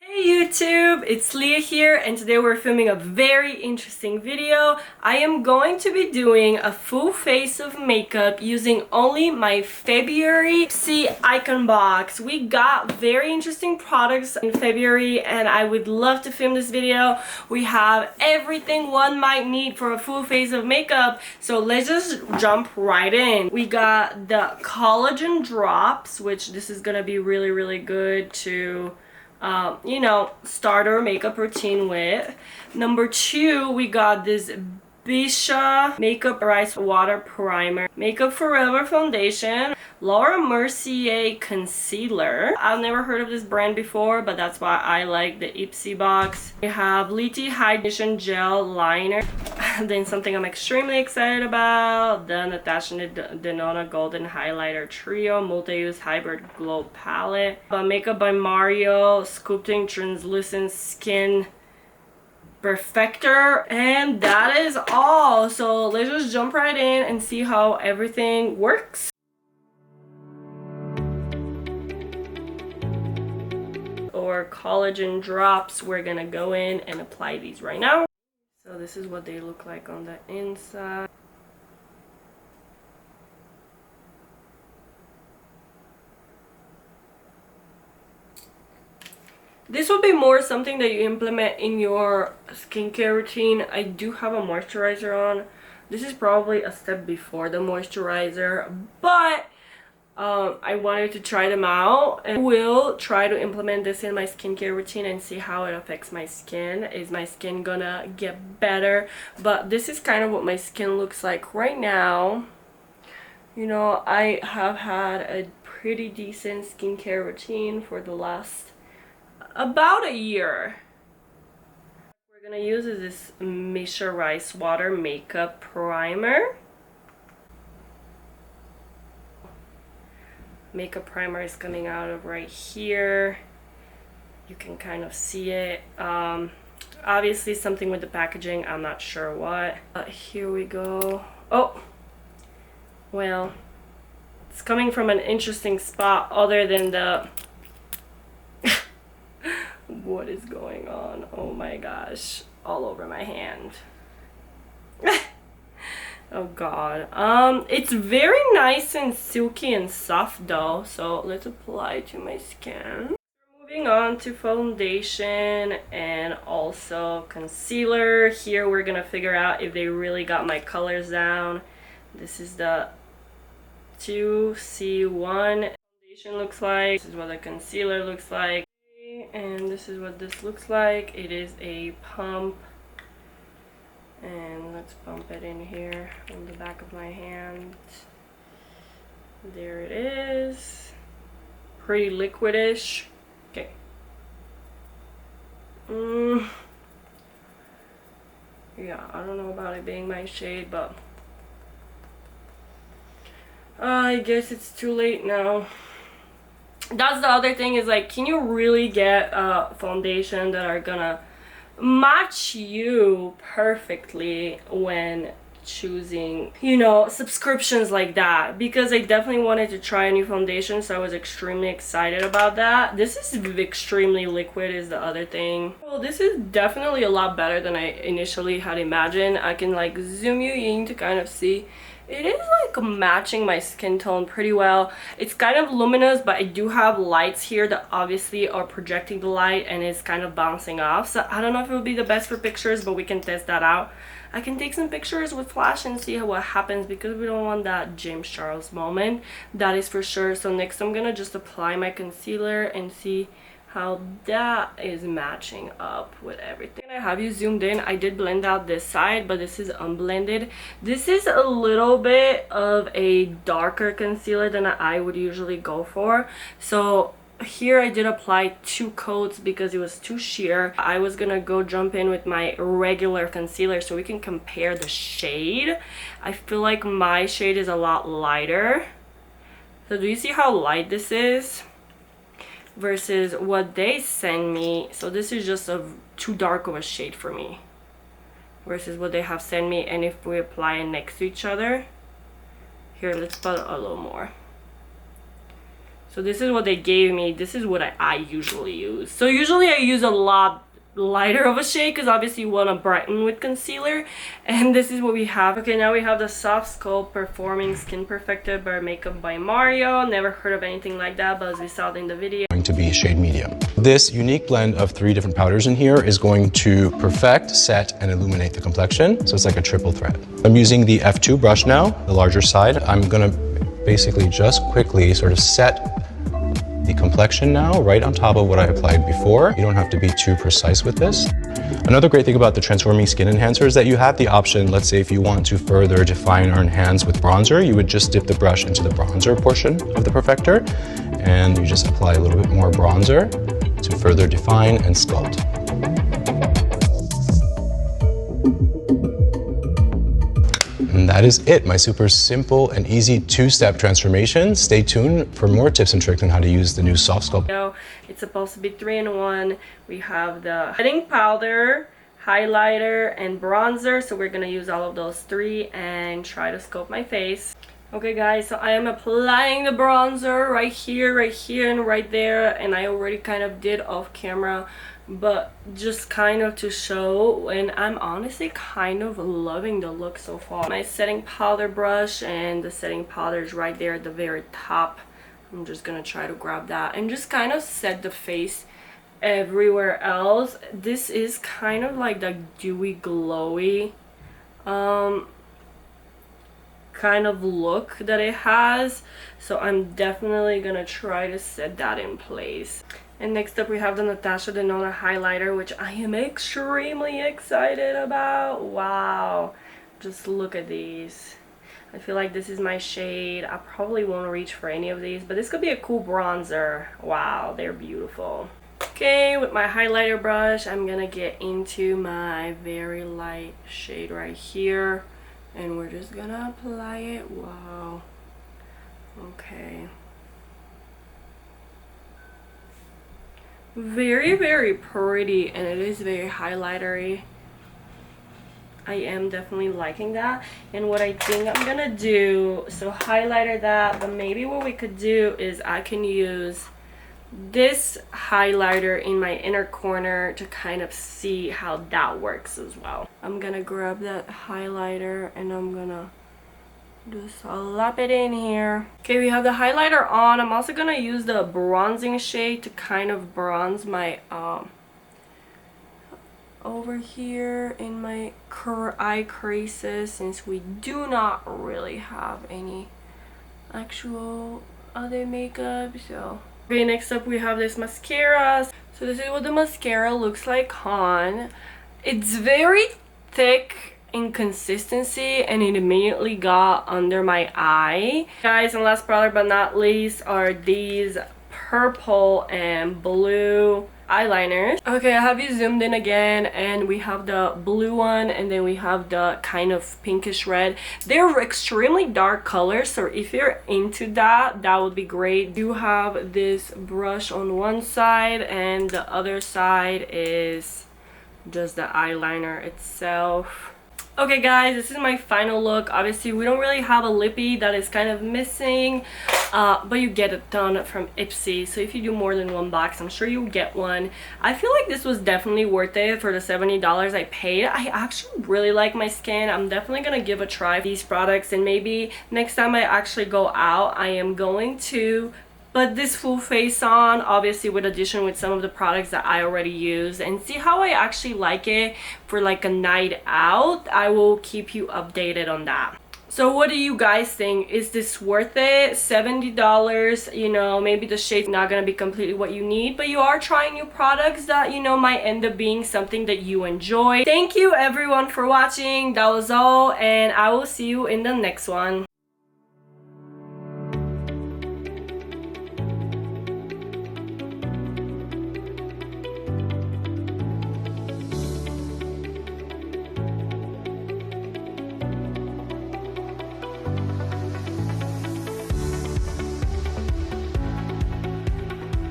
Hey YouTube, it's Leah here, and today we're filming a very interesting video. I am going to be doing a full face of makeup using only my February IPSY Icon box. We got very interesting products in February and I would love to film this video. We have everything one might need for a full face of makeup, so let's just jump right in. We got the collagen drops, which this is gonna be really good to you know, start our makeup routine with. Number 2, we got this Bisha Makeup Rice Water Primer, Makeup Forever Foundation, Laura Mercier Concealer. I've never heard of this brand before, but that's why I like the IPSY box. We have Liti Hydration Gel Liner. Then something I'm extremely excited about, the Natasha Denona Golden Highlighter Trio Multi-Use Hybrid Glow Palette. Makeup by Mario Sculpting Translucent Skin Perfector, and that is all. So let's just jump right in and see how everything works. Or collagen drops, we're gonna go in and apply these right now. So this is what they look like on the inside. This will be more something that you implement in your skincare routine. I do have a moisturizer on. This is probably a step before the moisturizer, but I wanted to try them out and will try to implement this in my skincare routine and see how it affects my skin. Is my skin gonna get better? But this is kind of what my skin looks like right now. You know, I have had a pretty decent skincare routine for the last about a year. What we're gonna use is this Misha Rice Water Makeup Primer. Makeup primer is coming out of right here. You can kind of see it. Obviously something with the packaging, I'm not sure what. Here we go. Oh, well, it's coming from an interesting spot other than the what is going on? Oh my gosh, all over my hand. Oh god. It's very nice and silky and soft though, so let's apply it to my skin. Moving on to foundation and also concealer. Here we're gonna figure out if they really got my colors down. This is the 2C1 foundation looks like. This is what the concealer looks like. And this is what this looks like. It is a pump. And let's pump it in here on the back of my hand. There it is. Pretty liquidish. Okay. Yeah, I don't know about it being my shade, but I guess it's too late now. That's the other thing, is like, can you really get a foundation that are gonna match you perfectly when choosing, you know, subscriptions like that? Because I definitely wanted to try a new foundation, so I was extremely excited about that. This is extremely liquid is the other thing. Well, this is definitely a lot better than I initially had imagined. I can like zoom you in to kind of see. It is like matching my skin tone pretty well. It's kind of luminous, but I do have lights here that obviously are projecting the light and it's kind of bouncing off. So I don't know if it would be the best for pictures, but we can test that out. I can take some pictures with flash and see what happens, because we don't want that James Charles moment. That is for sure. So next I'm gonna just apply my concealer and see how that is matching up with everything. I have you zoomed in. I did blend out this side, but this is unblended. This is a little bit of a darker concealer than I would usually go for. So here I did apply 2 coats because it was too sheer. I was gonna go jump in with my regular concealer so we can compare the shade. I feel like my shade is a lot lighter. So do you see how light this is versus what they send me? So this is just too dark of a shade for me versus what they have sent me. And if we apply it next to each other, here, let's put a little more. So this is what they gave me. This is what I usually use. So usually I use a lot lighter of a shade because obviously you want to brighten with concealer, and this is what we have. Okay, now we have the Soft Sculpt Performing Skin Perfector by Makeup by Mario. Never heard of anything like that, but as we saw in the video, going to be shade medium. This unique blend of 3 different powders in here is going to perfect, set, and illuminate the complexion. So it's like a triple threat. I'm using the F2 brush now, the larger side. I'm gonna basically just quickly sort of set the complexion now right on top of what I applied before. You don't have to be too precise with this. Another great thing about the Transforming Skin Enhancer is that you have the option, let's say if you want to further define or enhance with bronzer, you would just dip the brush into the bronzer portion of the perfector, and you just apply a little bit more bronzer to further define and sculpt. And that is it, my super simple and easy 2-step transformation. Stay tuned for more tips and tricks on how to use the new Soft Sculpt. It's supposed to be 3-in-1. We have the setting powder, highlighter, and bronzer. So we're gonna use all of those 3 and try to sculpt my face. Okay guys, so I am applying the bronzer right here, and right there. And I already kind of did off camera, but just kind of to show, and I'm honestly kind of loving the look so far. My setting powder brush, and the setting powder is right there at the very top. I'm just gonna try to grab that and just kind of set the face everywhere else. This is kind of like the dewy glowy kind of look that it has, so I'm definitely gonna try to set that in place. And next up we have the Natasha Denona highlighter, which I am extremely excited about. Wow, just look at these. I feel like this is my shade. I probably won't reach for any of these, but this could be a cool bronzer. Wow, they're beautiful. Okay, with my highlighter brush, I'm gonna get into my very light shade right here, and we're just gonna apply it. Wow. Okay. Very, very pretty, and it is very highlightery. I am definitely liking that. And what I think I'm gonna do, so highlighter that, but maybe what we could do is I can use this highlighter in my inner corner to kind of see how that works as well. I'm gonna grab that highlighter and I'm gonna just slap it in here. Okay, we have the highlighter on. I'm also gonna use the bronzing shade to kind of bronze my over here in my eye creases, since we do not really have any actual other makeup. So okay, next up we have this mascara. So this is what the mascara looks like on. It's very thick in consistency, and it immediately got under my eye. Guys, and last product but not least are these purple and blue eyeliners. Okay, I have you zoomed in again, and we have the blue one, and then we have the kind of pinkish red. They're extremely dark colors, so if you're into that, that would be great. You have this brush on one side, and the other side is just the eyeliner itself. Okay guys, this is my final look. Obviously we don't really have a lippy, that is kind of missing, but you get a ton from IPSY. So if you do more than 1 box, I'm sure you'll get one. I feel like this was definitely worth it for the $70 I paid. I actually really like my skin. I'm definitely gonna give a try these products, and maybe next time I actually go out, I am going to put this full face on, obviously with addition with some of the products that I already use, and see how I actually like it for like a night out. I will keep you updated on that. So what do you guys think? Is this worth it? $70, you know, maybe the shade's not gonna be completely what you need, but you are trying new products that, you know, might end up being something that you enjoy. Thank you everyone for watching. That was all, and I will see you in the next one.